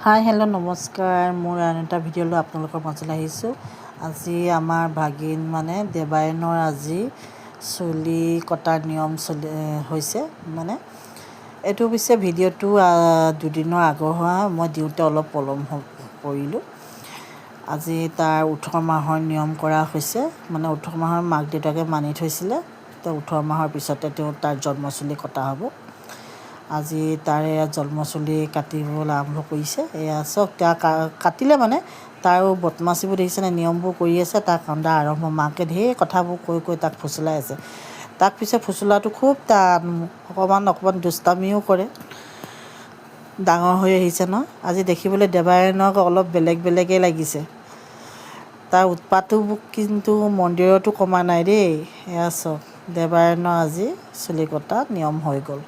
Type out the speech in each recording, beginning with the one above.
Hi hello' নমস্কাৰ। মোৰ আন এটা ভিডিঅ' লৈ আপোনালোকৰ মাজলৈ আহিছোঁ। আজি আমাৰ ভাগিন দেৱায়নৰ আজি চুলি কটাৰ নিয়ম হৈছে। এইটো পিছে ভিডিঅ'টো দুদিনৰ আগৰ হোৱা, মই দিওঁতে অলপ পলম কৰিলোঁ। আজি তাৰ 18 মাহৰ নিয়ম কৰা হৈছে। 18 মাহৰ মাক দেউতাকে মানি থৈছিলে, তো 18 মাহৰ পিছতে তাৰ জন্মচুলি কটা হ'ব। আজি তাৰে জন্মচুলি কাটিবলৈ আৰম্ভ কৰিছে। এয়া চাওক, কাটিলে তাৰো বদমাচিবোৰ দেখিছেনে, নিয়মবোৰ কৰি আছে। তাৰ কান্দা আৰম্ভ, মাকে ঢেৰ কথাবোৰ কৈ তাক ফুচলাই আছে। তাক পিছে ফুচলাটো খুব টান, অকণমান দুষ্টামিও কৰে। ডাঙৰ হৈ আহিছে ন। আজি দেখিবলৈ দেৱায়নক অলপ বেলেগেই লাগিছে। তাৰ উৎপাতো কিন্তু মন্দিৰতো কমা নাই দেই। এয়া চাওক, দেৱায়নৰ আজি চুলি কটা নিয়ম হৈ গ'ল।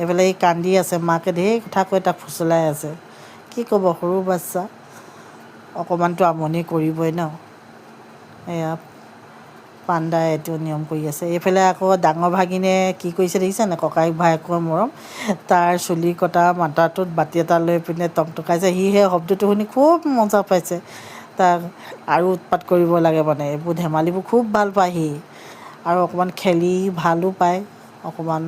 এইফালে সি কান্দি আছে, মাকে ঢেৰ কথা কৈ তাক ফুচলাই আছে। কি ক'ব, সৰু বাচ্ছা, অকণমানতো আমনি কৰিবই ন। এয়া পাণ্ডাই এইটো নিয়ম কৰি আছে। এইফালে আকৌ ডাঙৰ ভাগিনে কি কৰিছে দেখিছেনে, ককায়েক ভায়েকৰ মৰম। তাৰ চুলি কটা মাথাটোত বাতি এটা লৈ পিনে টকটকাইছে। সি সেই শব্দটো শুনি খুব মজা পাইছে। তাক আৰু উৎপাত কৰিব লাগে, এইবোৰ ধেমালিবোৰ খুব ভাল পায় সি। আৰু অকণমান খেলি ভালো পায়, অকণমান